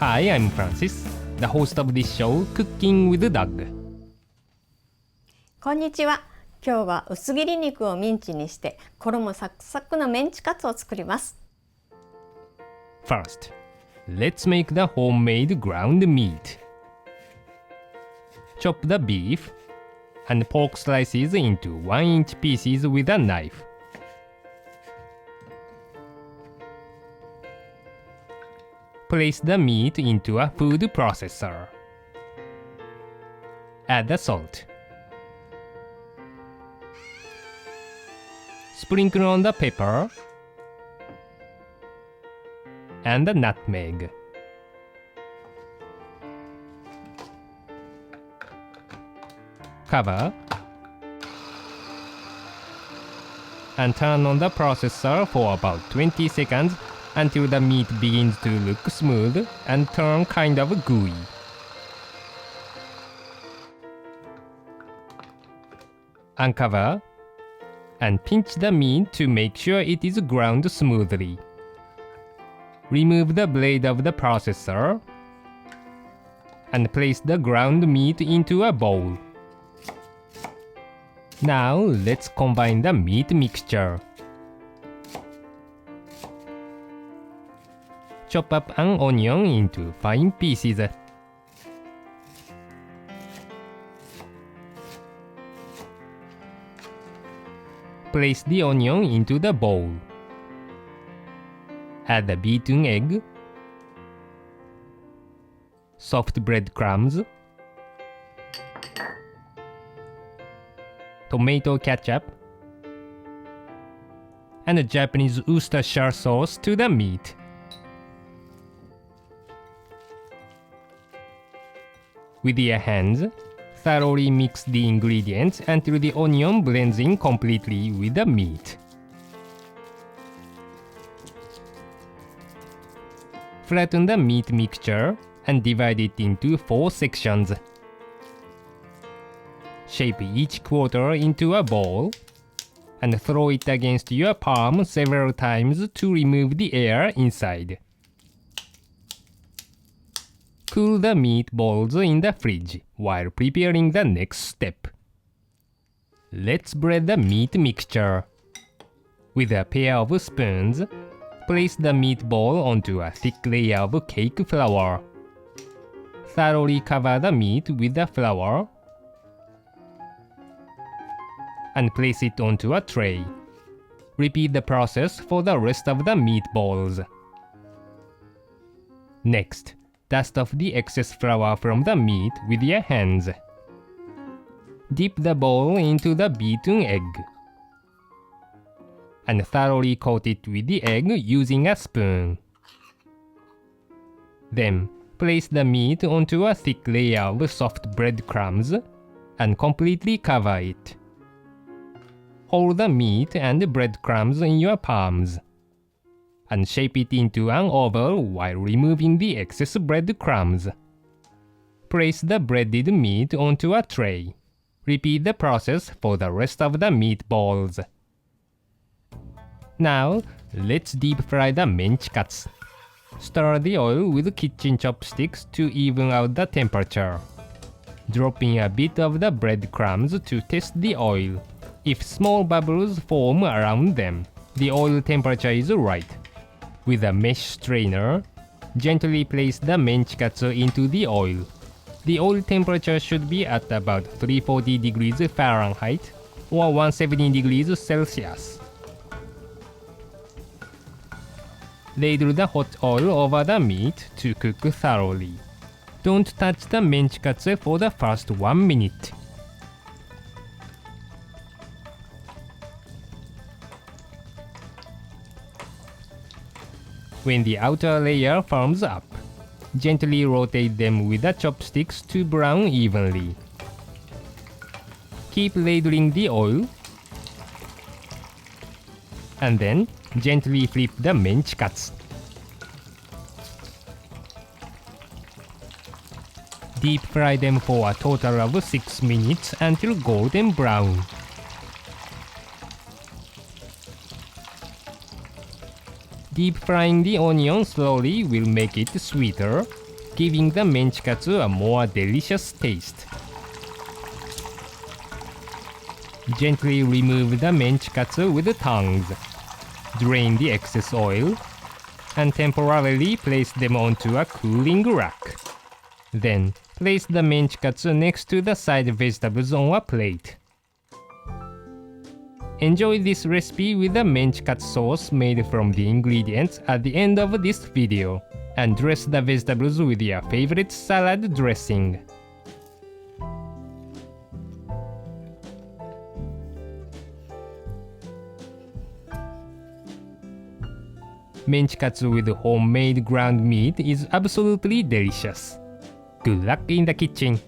Hi, I'm Francis, the host of this show, Cooking with Doug. こんにちは。今日は薄切り肉をミンチにして衣サクサクのメンチカツを作ります。First, let's make the homemade ground meat. Chop the beef and pork slices into 1-inch pieces with a knife. Place the meat into a food processor. Add the salt. Sprinkle on the pepper and the nutmeg. Cover and turn on the processor for about 20 seconds until the meat begins to look smooth and turn kind of gooey. Uncover and pinch the meat to make sure it is ground smoothly. Remove the blade of the processor and place the ground meat into a bowl. Now let's combine the meat mixture. Chop up an onion into fine pieces. Place the onion into the bowl. Add the beaten egg, soft bread crumbs, tomato ketchup, and Japanese Worcestershire Sauce to the meat. With your hands, thoroughly mix the ingredients until the onion blends in completely with the meat. Flatten the meat mixture and divide it into 4 sections. Shape each quarter into a ball and throw it against your palm several times to remove the air inside. Cool the meatballs in the fridge while preparing the next step. Let's bread the meat mixture. With a pair of spoons, place the meatball onto a thick layer of cake flour. Thoroughly cover the meat with the flour and place it onto a tray. Repeat the process for the rest of the meatballs. Next, dust off the excess flour from the meat with your hands. Dip the bowl into the beaten egg and thoroughly coat it with the egg using a spoon. Then, place the meat onto a thick layer of soft bread crumbs and completely cover it. Hold the meat and breadcrumbs in your palms and shape it into an oval while removing the excess breadcrumbs. Place the breaded meat onto a tray. Repeat the process for the rest of the meatballs. Now, let's deep fry the Menchi-katsu. Stir the oil with kitchen chopsticks to even out the temperature. Drop in a bit of the breadcrumbs to test the oil. If small bubbles form around them, the oil temperature is right. With a mesh strainer, gently place the Menchi-katsu into the oil. The oil temperature should be at about 340 degrees Fahrenheit or 170 degrees Celsius. Ladle the hot oil over the meat to cook thoroughly. Don't touch the Menchi-katsu for the first 1 minute. When the outer layer firms up, gently rotate them with the chopsticks to brown evenly. Keep ladling the oil and then gently flip the Menchi-katsu. Deep fry them for a total of 6 minutes until golden brown. Deep frying the onion slowly will make it sweeter giving the Menchi-katsu a more delicious taste. Gently remove the Menchi-katsu with the tongs. Drain the excess oil and temporarily place them onto a cooling rack. Then place the Menchi-katsu next to the side vegetables on a plate. Enjoy this recipe with the Menchi-katsu sauce made from the ingredients at the end of this video, and dress the vegetables with your favorite salad dressing. Menchi-katsu with homemade ground meat is absolutely delicious. Good luck in the kitchen!